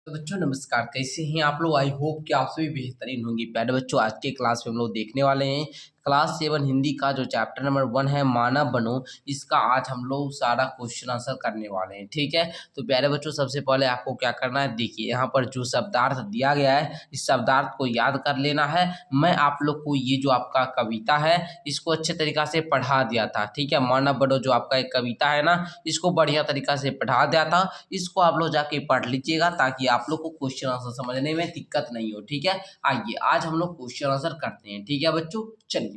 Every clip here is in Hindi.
तो बच्चों नमस्कार, कैसे हैं आप लोग। आई होप कि आप सभी बेहतरीन होंगे। प्यारे बच्चों, आज के क्लास में हम लोग देखने वाले हैं क्लास 7 हिंदी का जो चैप्टर नंबर 1 है मानव बनो। इसका आज हम लोग सारा क्वेश्चन आंसर करने वाले हैं, ठीक है। तो प्यारे बच्चों, सबसे पहले आपको क्या करना है, देखिए यहाँ पर जो शब्दार्थ दिया गया है इस शब्दार्थ को याद कर लेना है। मैं आप लोग को ये जो आपका कविता है इसको अच्छे तरीका से पढ़ा दिया था, ठीक है। मानव बनो जो आपका एक कविता है ना, इसको बढ़िया तरीका से पढ़ा दिया था। इसको आप लोग जाके पढ़ लीजिएगा ताकि आप लोग को क्वेश्चन आंसर समझने में दिक्कत नहीं हो, ठीक है। आइए आज हम लोग क्वेश्चन आंसर करते हैं, ठीक है बच्चों। चलिए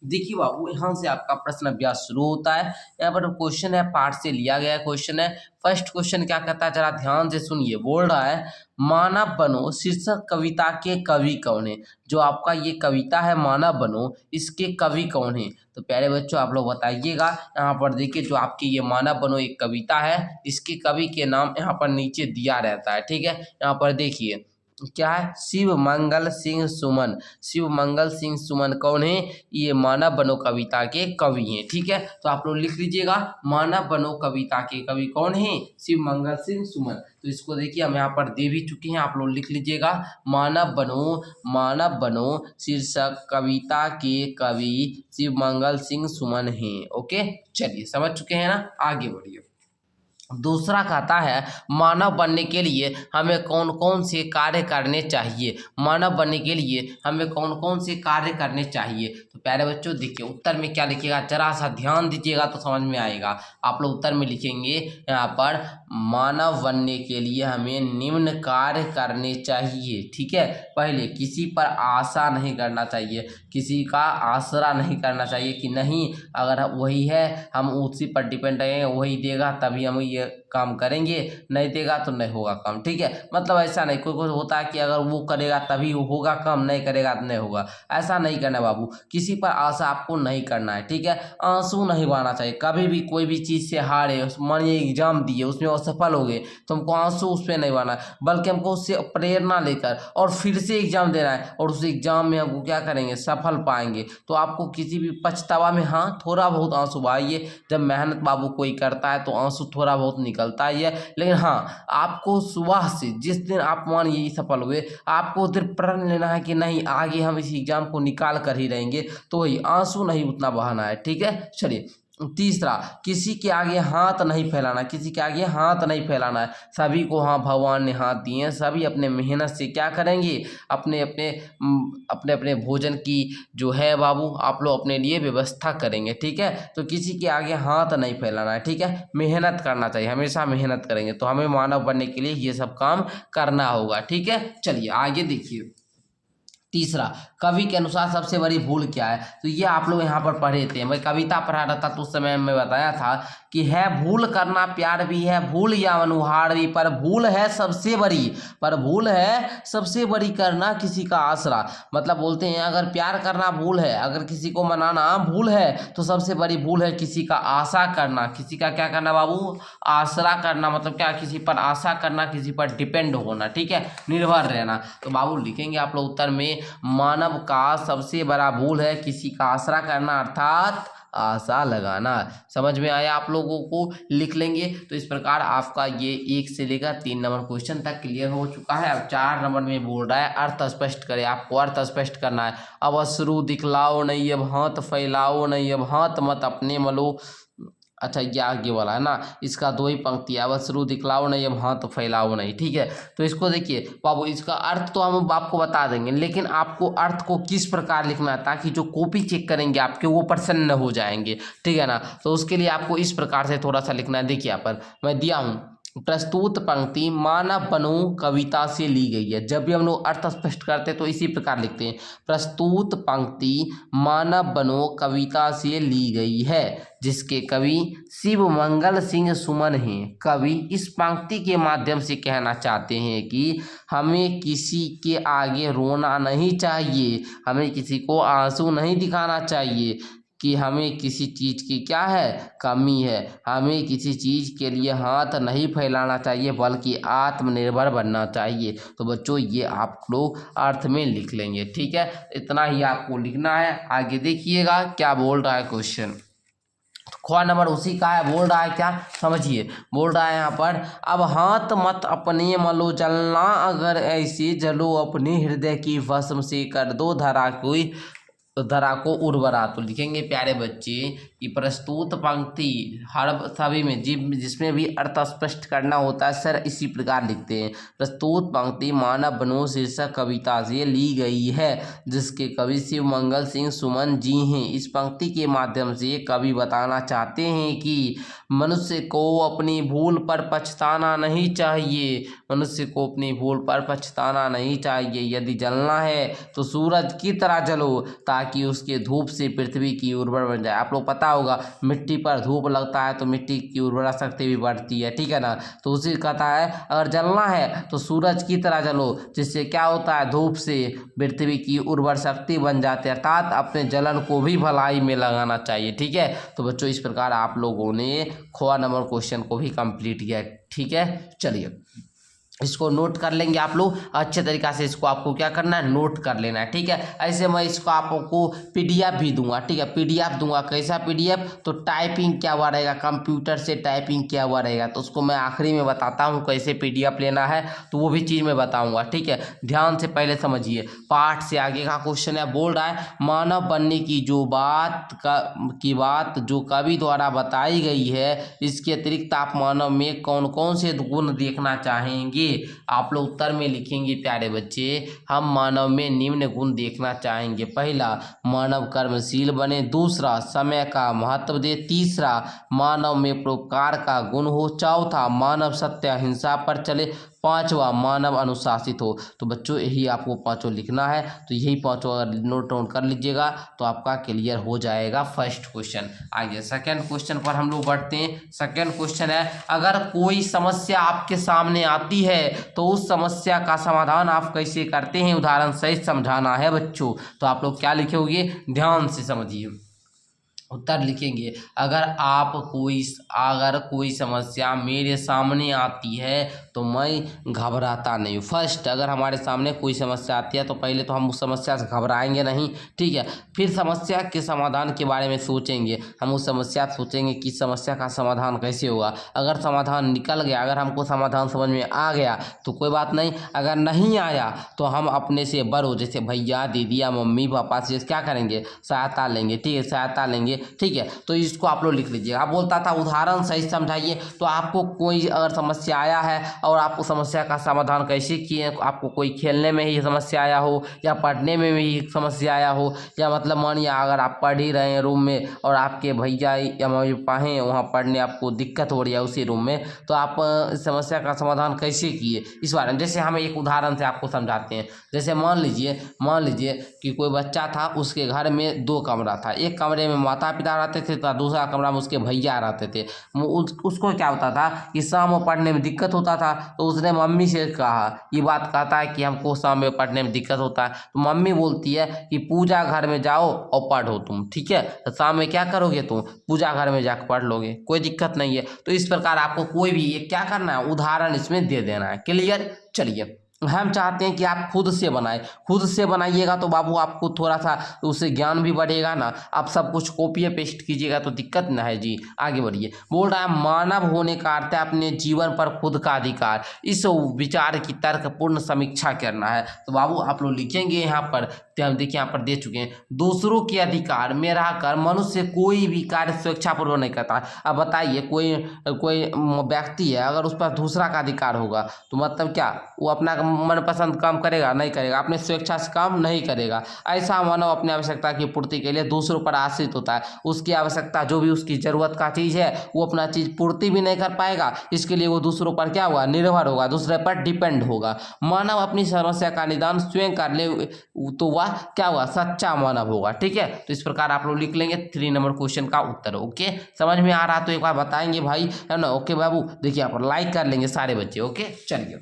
देखिए बाबू, यहाँ से आपका प्रश्न अभ्यास शुरू होता है। यहाँ पर क्वेश्चन है, पाठ से लिया गया क्वेश्चन है। फर्स्ट क्वेश्चन क्या कहता है, जरा ध्यान से सुनिए। बोल रहा है मानव बनो शीर्षक कविता के कवि कौन है। जो आपका ये कविता है मानव बनो, इसके कवि कौन है। तो प्यारे बच्चों आप लोग बताइएगा। यहाँ पर देखिए जो आपकी ये मानव बनो एक कविता है, इसके कवि के नाम यहाँ पर नीचे दिया रहता है, ठीक है। यहाँ पर देखिए क्या है, शिव मंगल सिंह सुमन। शिव मंगल सिंह सुमन कौन है, ये मानव बनो कविता के कवि हैं, ठीक है। तो आप लोग लिख लीजिएगा, मानव बनो कविता के कवि कौन है, शिव मंगल सिंह सुमन। तो इसको देखिए हम यहाँ पर दे भी चुके हैं, आप लोग लिख लीजिएगा, मानव बनो शीर्षक कविता के कवि शिव मंगल सिंह सुमन हैं। ओके, चलिए समझ चुके हैं ना, आगे बढ़िए। दूसरा कहता है मानव बनने के लिए हमें कौन कौन से कार्य करने चाहिए। मानव बनने के लिए हमें कौन कौन से कार्य करने चाहिए। तो प्यारे बच्चों देखिए उत्तर में क्या लिखिएगा, जरा सा ध्यान दीजिएगा तो समझ में आएगा। आप लोग उत्तर में लिखेंगे यहाँ पर मानव बनने के लिए हमें निम्न कार्य करने चाहिए, ठीक है। पहले किसी पर आशा नहीं करना चाहिए, किसी का आसरा नहीं करना चाहिए कि नहीं अगर वही है हम उसी पर डिपेंड रहेंगे, वही देगा तभी हम ये काम करेंगे, नहीं देगा तो नहीं होगा काम, ठीक है। मतलब ऐसा नहीं, कोई कोई होता है कि अगर वो करेगा तभी होगा काम, नहीं करेगा तो नहीं होगा। ऐसा नहीं करना बाबू, किसी पर आशा आपको नहीं करना है, ठीक है। आंसू नहीं बहाना चाहिए कभी भी। कोई भी चीज़ से हारे, मानिए एग्जाम दिए उसमें असफल हो गए तो हमको आंसू उस पर नहीं बहाना है, बल्कि हमको उससे प्रेरणा लेकर और फिर से एग्जाम देना है और उस एग्जाम में हमको क्या करेंगे, सफल पाएंगे। तो आपको किसी भी पछतावा में हाँ थोड़ा बहुत आंसू बहाइए। जब मेहनत बाबू कोई करता है तो आंसू थोड़ा बहुत निकलता ही है, लेकिन हाँ आपको सुबह से जिस दिन आप मानिए सफल हुए, आपको उस दिन प्रण लेना है कि नहीं आगे हम इस एग्जाम को निकाल कर ही रहेंगे। तो वही आंसू नहीं उतना बहाना है, ठीक है। चलिए तीसरा, किसी के आगे हाथ नहीं फैलाना, किसी के आगे हाथ नहीं फैलाना है। सभी को हाँ भगवान ने हाथ दिए हैं, सभी अपने मेहनत से क्या करेंगे, अपने अपने अपने अपने भोजन की जो है बाबू आप लोग अपने लिए व्यवस्था करेंगे, ठीक है। तो किसी के आगे हाथ नहीं फैलाना है, ठीक है। मेहनत करना चाहिए, हमेशा मेहनत करेंगे तो हमें मानव बनने के लिए ये सब काम करना होगा, ठीक है। चलिए आगे देखिए। तीसरा, कवि के अनुसार सबसे बड़ी भूल क्या है। तो ये आप लोग यहाँ पर पढ़े थे, मैं कविता पढ़ा रहा था तो उस समय मैं बताया था कि है भूल करना प्यार भी है, भूल या अनुहार भी, पर भूल है सबसे बड़ी, पर भूल है सबसे बड़ी करना किसी का आसरा। मतलब बोलते हैं अगर प्यार करना भूल है, अगर किसी को मनाना भूल है तो सबसे बड़ी भूल है किसी का आशा करना। किसी का क्या करना बाबू, आसरा करना। मतलब क्या, किसी पर आशा करना, किसी पर डिपेंड होना, ठीक है, निर्भर रहना। तो बाबू लिखेंगे आप लोग उत्तर में, मानव का सबसे बड़ा भूल है किसी का आसरा करना अर्थात आशा लगाना। समझ में आया आप लोगों को, लिख लेंगे। तो इस प्रकार आपका ये 1 से लेकर 3 नंबर क्वेश्चन तक क्लियर हो चुका है। अब 4 नंबर में बोल रहा है अर्थ स्पष्ट करें, आपको अर्थ स्पष्ट करना है। अब अश्रु दिखलाओ नहीं, अब हाथ फैलाओ नहीं, अब हाथ मत अपने मलो। अच्छा ये आगे वाला है ना, इसका 2 ही पंक्ति, अब अश्रु दिखलाओ नहीं, अब हाथ फैलाओ नहीं, ठीक है। तो इसको देखिए बाबू, इसका अर्थ तो हम आपको बता देंगे, लेकिन आपको अर्थ को किस प्रकार लिखना है ताकि जो कॉपी चेक करेंगे आपके वो प्रसन्न हो जाएंगे, ठीक है ना। तो उसके लिए आपको इस प्रकार से थोड़ा सा लिखना है। देखिए यहाँ पर मैं दिया हूँ, प्रस्तुत पंक्ति मानव बनो कविता से ली गई है। जब भी हम लोग अर्थ स्पष्ट करते हैं तो इसी प्रकार लिखते हैं, प्रस्तुत पंक्ति मानव बनो कविता से ली गई है जिसके कवि शिव मंगल सिंह सुमन हैं। कवि इस पंक्ति के माध्यम से कहना चाहते हैं कि हमें किसी के आगे रोना नहीं चाहिए, हमें किसी को आंसू नहीं दिखाना चाहिए कि हमें किसी चीज़ की क्या है, कमी है। हमें किसी चीज़ के लिए हाथ नहीं फैलाना चाहिए बल्कि आत्मनिर्भर बनना चाहिए। तो बच्चों ये आप लोग अर्थ में लिख लेंगे, ठीक है। इतना ही आपको लिखना है। आगे देखिएगा क्या बोल रहा है क्वेश्चन। ख नंबर उसी का है, बोल रहा है क्या, समझिए, बोल रहा है यहाँ पर, अब हाथ मत अपने मलो जलना, अगर ऐसे जलो अपने हृदय की भस्म से, कर दो धरा को उर्वरा। तो लिखेंगे प्यारे बच्चे कि प्रस्तुत पंक्ति हर सभी में जिसमें भी अर्थ स्पष्ट करना होता है सर इसी प्रकार लिखते हैं। प्रस्तुत पंक्ति मानव बनो शीर्षक कविता से ली गई है, जिसके कवि शिव मंगल सिंह सुमन जी हैं। इस पंक्ति के माध्यम से कवि बताना चाहते हैं कि मनुष्य को अपनी भूल पर पछताना नहीं चाहिए, मनुष्य को अपनी भूल पर पछताना नहीं चाहिए। यदि जलना है तो सूरज की तरह जलो, ताकि उसके धूप से पृथ्वी की उर्वर बन जाए। आप लोग पता होगा मिट्टी पर धूप लगता है तो मिट्टी की उर्वरा शक्ति भी बढ़ती है, ठीक है ना। तो उसी कहता है अगर जलना है तो सूरज की तरह जलो, जिससे क्या होता है, धूप से पृथ्वी की उर्वर शक्ति बन जाती है, अर्थात अपने जलन को भी भलाई में लगाना चाहिए, ठीक है। तो बच्चों इस प्रकार आप लोगों ने ख नंबर क्वेश्चन को भी कंप्लीट किया, ठीक है। चलिए इसको नोट कर लेंगे आप लोग अच्छे तरीक़ा से, इसको आपको क्या करना है, नोट कर लेना है, ठीक है। ऐसे मैं इसको आपको पीडीएफ भी दूंगा, ठीक है, पीडीएफ दूंगा। कैसा पीडीएफ, तो टाइपिंग क्या हुआ रहेगा, कंप्यूटर से टाइपिंग क्या हुआ रहेगा, तो उसको मैं आखिरी में बताता हूँ कैसे पीडीएफ लेना है, तो वो भी चीज़ मैं बताऊँगा, ठीक है। ध्यान से पहले समझिए, पाठ से आगे का क्वेश्चन है, बोल रहा है मानव बनने की बात जो कवि द्वारा बताई गई है, इसके अतिरिक्त आप मानव में कौन कौन से गुण देखना चाहेंगे। आप लोग उत्तर में लिखेंगे प्यारे बच्चे, हम मानव में निम्न गुण देखना चाहेंगे। पहला, मानव कर्मशील बने। दूसरा, समय का महत्व दे। तीसरा, मानव में परोपकार का गुण हो। चौथा, मानव सत्य अहिंसा पर चले। पांचवा, मानव अनुशासित हो। तो बच्चों यही आपको पांचों लिखना है, तो यही पांचों अगर नोट डाउन कर लीजिएगा तो आपका क्लियर हो जाएगा फर्स्ट क्वेश्चन। आगे सेकंड क्वेश्चन पर हम लोग बढ़ते हैं। सेकंड क्वेश्चन है, अगर कोई समस्या आपके सामने आती है तो उस समस्या का समाधान आप कैसे करते हैं, उदाहरण सहित समझाना है बच्चों। तो आप लोग क्या लिखोगे, ध्यान से समझिए, उत्तर लिखेंगे, अगर कोई समस्या मेरे सामने आती है तो मैं घबराता नहीं। फर्स्ट, अगर हमारे सामने कोई समस्या आती है तो पहले तो हम उस समस्या से घबराएंगे नहीं, ठीक है। फिर समस्या के समाधान के बारे में सोचेंगे, हम उस समस्या सोचेंगे कि समस्या का समाधान कैसे होगा। अगर समाधान निकल गया, अगर हमको समाधान समझ में आ गया तो कोई बात नहीं, अगर नहीं आया तो हम अपने से बड़ों जैसे भैया दीदी या मम्मी पापा से क्या करेंगे, सहायता लेंगे, ठीक है, सहायता लेंगे, ठीक है। तो इसको आप लोग लिख लीजिए। आप बोलता था उदाहरण सही समझाइए, तो आपको कोई अगर समस्या आया है और आपको समस्या का समाधान कैसे किए, आपको कोई खेलने में ही समस्या आया हो या पढ़ने में भी समस्या आया हो, या मतलब मानिए अगर आप पढ़ ही रहे हैं रूम में और आपके भैया या मम्मी पापा हैं वहाँ पढ़ने, आपको दिक्कत हो रही है उसी रूम में, तो आप समस्या का समाधान कैसे किए इस बारे में, जैसे हम एक उदाहरण से आपको समझाते हैं। जैसे मान लीजिए कि कोई बच्चा था, उसके घर में 2 कमरा था, एक कमरे में माता पिता रहते थे तो दूसरा कमरा में उसके भैया रहते थे। उसको क्या होता था कि शाम में पढ़ने में दिक्कत होता था, तो उसने मम्मी से कहा, ये बात कहता है कि हमको शाम में पढ़ने में दिक्कत होता है, तो मम्मी बोलती है कि पूजा घर में जाओ और पढ़ो तुम, ठीक है, तो शाम में क्या करोगे तुम, पूजा घर में जाकर पढ़ लोगे, कोई दिक्कत नहीं है। तो इस प्रकार आपको कोई भी ये क्या करना है, उदाहरण इसमें दे देना है, क्लियर। चलिए हम चाहते हैं कि आप खुद से बनाएं, खुद से बनाइएगा तो बाबू आपको थोड़ा सा उससे ज्ञान भी बढ़ेगा ना। आप सब कुछ कॉपी पेस्ट कीजिएगा तो दिक्कत ना है जी। आगे बढ़िए, बोल रहा है मानव होने का अर्थ है अपने जीवन पर खुद का अधिकार। इस विचार की तर्कपूर्ण समीक्षा करना है। तो बाबू आप लोग लिखेंगे यहाँ पर, हम देखिए यहाँ पर दे चुके हैं, दूसरों के अधिकार में रहकर मनुष्य कोई भी कार्य स्वेच्छापूर्वक नहीं करता। अब बताइए कोई व्यक्ति है, अगर उस पर दूसरा का अधिकार होगा तो मतलब क्या, वो अपना मनपसंद काम करेगा, नहीं करेगा, अपने स्वेच्छा से काम नहीं करेगा। ऐसा मानव अपनी आवश्यकता की पूर्ति के लिए दूसरों पर आश्रित होता है। उसकी आवश्यकता जो भी उसकी जरूरत का चीज़ है वो अपना चीज़ पूर्ति भी नहीं कर पाएगा, इसके लिए वो दूसरों पर क्या होगा, निर्भर होगा, दूसरे पर डिपेंड होगा। मानव अपनी समस्या का निदान स्वयं कर ले तो वह क्या हुआ, सच्चा मानव होगा, ठीक है। तो इस प्रकार आप लोग लिख लेंगे 3 नंबर क्वेश्चन का उत्तर। ओके, समझ में आ रहा तो एक बार बताएंगे भाई, है ना। ओके बाबू, देखिए यहाँ पर लाइक कर लेंगे सारे बच्चे। ओके चलिए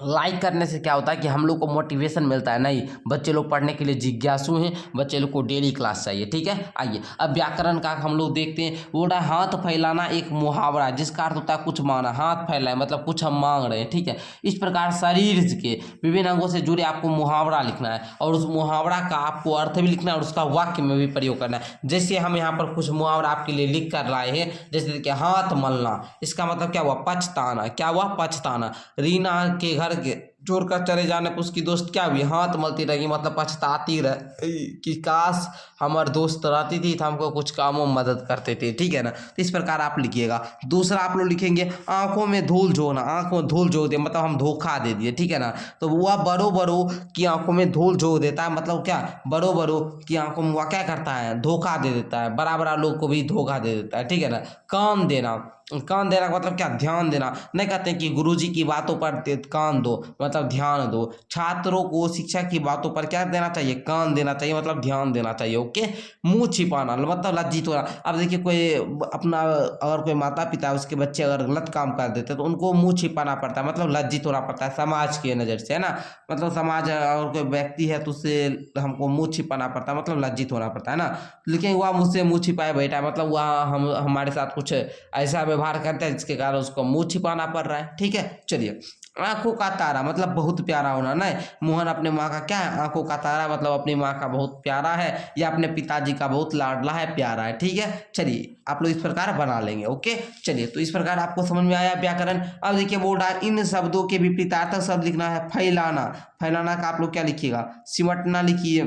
लाइक करने से क्या होता है कि हम लोग को मोटिवेशन मिलता है, नहीं बच्चे लोग पढ़ने के लिए जिज्ञासु हैं, बच्चे लोग को डेली क्लास चाहिए। ठीक है, आइए अब व्याकरण का हम लोग देखते हैं। बोल रहा है हाथ फैलाना एक मुहावरा है जिसका अर्थ होता है कुछ मांगना। हाथ फैलाए मतलब कुछ हम मांग रहे हैं। ठीक है, इस प्रकार शरीर के विभिन्न अंगों से जुड़े आपको मुहावरा लिखना है और उस मुहावरा का आपको अर्थ भी लिखना है और उसका वाक्य में भी प्रयोग करना है। जैसे हम यहाँ पर कुछ मुहावरा आपके लिए लिख कर लाए हैं, जैसे कि हाथ मलना, इसका मतलब क्या हुआ? पछताना। क्या हुआ? पछताना। रीना के घर के छोड़ कर चले जाने पर उसकी दोस्त क्या हुई? हाथ मलती रही, मतलब पछताती रहे कि काश हमारे दोस्त रहती थी तो हमको कुछ कामों में मदद करते थे। ठीक है ना, तो इस प्रकार आप लिखिएगा। दूसरा आप लोग लिखेंगे आंखों में धूल झोंकना। आंखों में धूल झोंक दे मतलब हम धोखा दे दिए। ठीक है ना, तो वह बड़ों बड़ों की आंखों में धूल झोंक देता है, मतलब क्या? बड़ों बड़ों की आंखों में वह क्या करता है? धोखा दे देता है, बड़ा बड़ा लोग को भी धोखा दे देता है। ठीक है ना, कान देना। कान देना का मतलब क्या? ध्यान देना। नहीं कहते हैं कि गुरुजी की बातों पर कान दो, मतलब ध्यान दो। छात्रों को शिक्षा की बातों पर क्या देना चाहिए? कान देना चाहिए, मतलब ध्यान देना चाहिए। ओके। मुंह छिपाना मतलब लज्जित होना। अब देखिए कोई अपना अगर कोई माता पिता उसके बच्चे अगर गलत काम कर देते हैं तो उनको मुंह छिपाना पड़ता है, मतलब लज्जित होना पड़ता है समाज की नज़र से, है ना। मतलब समाज अगर कोई व्यक्ति है तो उससे हमको मुंह छिपाना पड़ता है, मतलब लज्जित होना पड़ता है ना। लेकिन वह मुझसे मुंह छिपाए बैठा है, मतलब वह हम हमारे साथ कुछ ऐसा व्यवहार करता है जिसके कारण उसको मुंह छिपाना पड़ रहा है। ठीक है, चलिए। आंखों का तारा मतलब बहुत प्यारा होना। नहीं, मोहन अपने माँ का क्या है? आंखों का तारा, मतलब अपनी माँ का बहुत प्यारा है या अपने पिताजी का बहुत लाडला है, प्यारा है। ठीक है, चलिए आप लोग इस प्रकार बना लेंगे। ओके, चलिए तो इस प्रकार आपको समझ में आया व्याकरण। अब देखिए बोल रहा है इन शब्दों के विपरीतार्थक शब्द लिखना है। फैलाना। फैलाना का आप लोग क्या लिखिएगा? सिमटना लिखिए,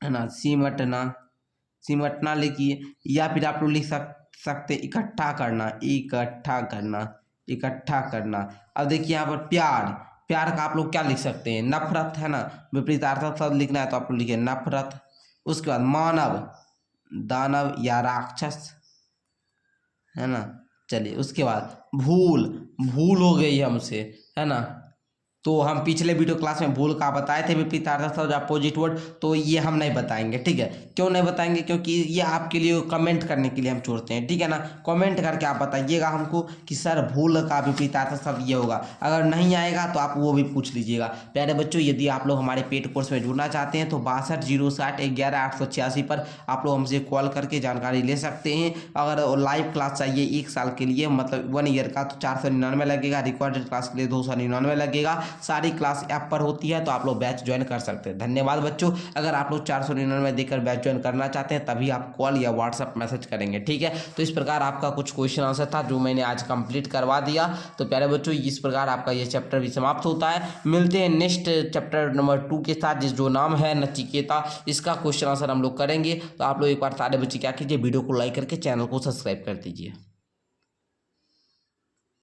है ना, सिमटना। सिमटना लिखिए, या फिर आप लोग लिख सकते इकट्ठा करना। इकट्ठा करना। इकट्ठा करना। अब देखिए यहाँ पर प्यार। प्यार का आप लोग क्या लिख सकते हैं? नफरत, है ना। विपरीतार्थक शब्द लिखना है तो आप लोग लिखिए नफरत। उसके बाद मानव, दानव या राक्षस, है ना। चलिए उसके बाद भूल। भूल हो गई हमसे, है ना। तो हम पिछले वीडियो क्लास में भूल का बताए थे विपरीतार्थक शब्द अपोजिट वर्ड, तो ये हम नहीं बताएंगे। ठीक है, क्यों नहीं बताएंगे? क्योंकि ये आपके लिए कमेंट करने के लिए हम छोड़ते हैं। ठीक है ना, कमेंट करके आप बताइएगा हमको कि सर भूल का विपरीतार्थक शब्द ये होगा। अगर नहीं आएगा तो आप वो भी पूछ लीजिएगा। प्यारे बच्चों, यदि आप लोग हमारे पेड कोर्स में जुड़ना चाहते हैं तो 62 060 11 886 पर आप लोग हमसे कॉल करके जानकारी ले सकते हैं। अगर लाइव क्लास चाहिए 1 साल के लिए, मतलब 1 ईयर का, तो 499 लगेगा। रिकॉर्डेड क्लास के लिए 299 लगेगा। सारी क्लास ऐप पर होती है, तो आप लोग बैच ज्वाइन कर सकते हैं। धन्यवाद बच्चों। अगर आप लोग 499 देकर बैच ज्वाइन करना चाहते हैं तभी आप कॉल या व्हाट्सअप मैसेज करेंगे। ठीक है, तो इस प्रकार आपका कुछ क्वेश्चन आंसर था जो मैंने आज कंप्लीट करवा दिया। तो प्यारे बच्चों, इस प्रकार आपका ये चैप्टर भी समाप्त होता है। मिलते हैं नेक्स्ट चैप्टर नंबर 2 के साथ, जो नाम है नचिकेता। इसका क्वेश्चन आंसर हम लोग करेंगे। तो आप लोग एक बार सारे बच्चे क्या कीजिए, वीडियो को लाइक करके चैनल को सब्सक्राइब कर दीजिए।